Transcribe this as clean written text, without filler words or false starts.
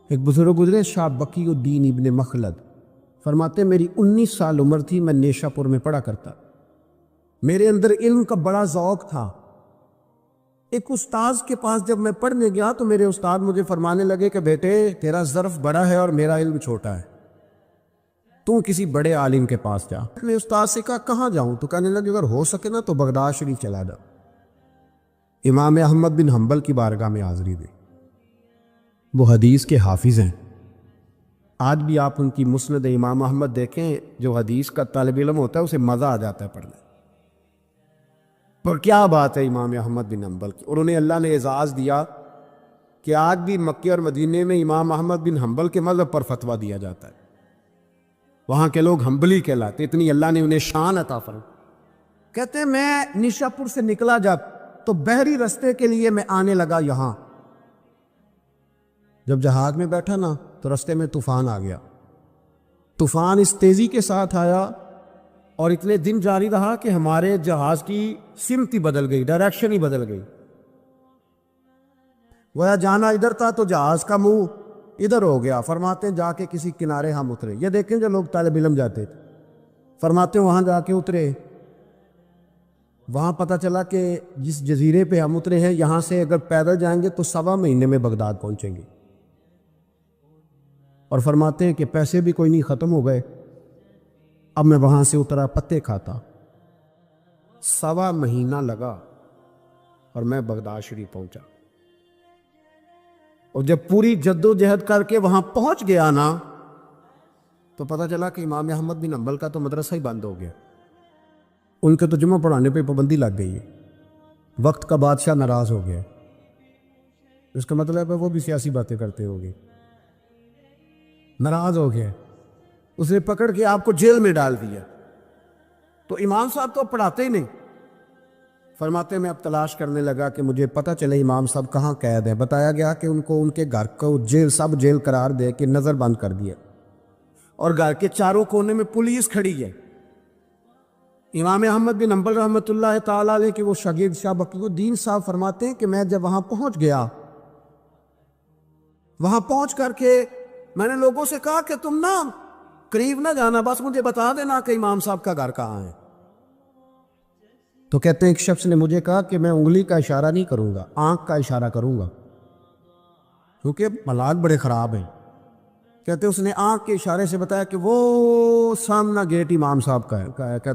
ایک بزرگ گزرے شاہ بقی الدین ابن مخلد، فرماتے میری 19 سال عمر تھی، میں نیشا پور میں پڑھا کرتا، میرے اندر علم کا بڑا ذوق تھا۔ ایک استاذ کے پاس جب میں پڑھنے گیا تو میرے استاد مجھے فرمانے لگے کہ بیٹے تیرا ظرف بڑا ہے اور میرا علم چھوٹا ہے، تو کسی بڑے عالم کے پاس جا۔ میں استاد سے کہا کہاں جاؤں؟ تو کہنے لگے اگر ہو سکے نا تو بغداد شریف چلا جا، امام احمد بن حنبل کی بارگاہ میں حاضری دے، وہ حدیث کے حافظ ہیں۔ آج بھی آپ ان کی مسند امام احمد دیکھیں، جو حدیث کا طالب علم ہوتا ہے اسے مزہ آ جاتا ہے پڑھنے پر۔ کیا بات ہے امام احمد بن حنبل کی، اور انہیں اللہ نے اعزاز دیا کہ آج بھی مکے اور مدینے میں امام احمد بن حنبل کے مذہب پر فتویٰ دیا جاتا ہے، وہاں کے لوگ حنبلی کہلاتے، اتنی اللہ نے انہیں شان عطا فرمائی۔ کہتے ہیں میں نیشا پور سے نکلا جب تو بحری رستے کے لیے میں آنے لگا یہاں، جب جہاز میں بیٹھا نا تو رستے میں طوفان آ گیا، طوفان اس تیزی کے ساتھ آیا اور اتنے دن جاری رہا کہ ہمارے جہاز کی سمت ہی بدل گئی، ڈائریکشن ہی بدل گئی، وہ جانا ادھر تھا تو جہاز کا منہ ادھر ہو گیا۔ فرماتے ہیں جا کے کسی کنارے ہم اترے، یہ دیکھیں جو لوگ طالب علم جاتے تھے، فرماتے ہیں وہاں جا کے اترے، وہاں پتہ چلا کہ جس جزیرے پہ ہم اترے ہیں یہاں سے اگر پیدل جائیں گے تو 1.25 مہینے میں بغداد پہنچیں گے، اور فرماتے ہیں کہ پیسے بھی کوئی نہیں، ختم ہو گئے۔ اب میں وہاں سے اترا، پتے کھاتا، 1.25 مہینہ لگا اور میں بغداد شریف پہنچا، اور جب پوری جد و جہد کر کے وہاں پہنچ گیا نا تو پتہ چلا کہ امام احمد بن حنبل کا تو مدرسہ ہی بند ہو گیا، ان کے تو جمعہ پڑھانے پہ پابندی لگ گئی ہے، وقت کا بادشاہ ناراض ہو گیا، اس کا مطلب ہے وہ بھی سیاسی باتیں کرتے ہوں گے، ناراض ہو گیا، اس نے پکڑ کے آپ کو جیل میں ڈال دیا۔ تو امام صاحب تو پڑھاتے ہی نہیں، فرماتے میں اب تلاش کرنے لگا کہ مجھے پتہ چلے امام صاحب کہاں قید ہے۔ بتایا گیا کہ ان کو ان کے گھر کو جیل، سب جیل قرار دے کے نظر بند کر دیا، اور گھر کے چاروں کونے میں پولیس کھڑی ہے۔ امام احمد بن حنبل رحمۃ اللہ تعالیٰ علیہ کے وہ شاگرد شاہ بقی الدین صاحب فرماتے ہیں کہ میں جب وہاں پہنچ گیا، وہاں پہنچ کر کے میں نے لوگوں سے کہا کہ تم نا قریب نہ جانا، بس مجھے بتا دینا کہ امام صاحب کا گھر کہاں ہے۔ تو کہتے ہیں ایک شخص نے مجھے کہا کہ میں انگلی کا اشارہ نہیں کروں گا، آنکھ کا اشارہ کروں گا، کیونکہ حالات بڑے خراب ہیں۔ کہتے اس نے آنکھ کے اشارے سے بتایا کہ وہ سامنا گیٹ امام صاحب کا ہے۔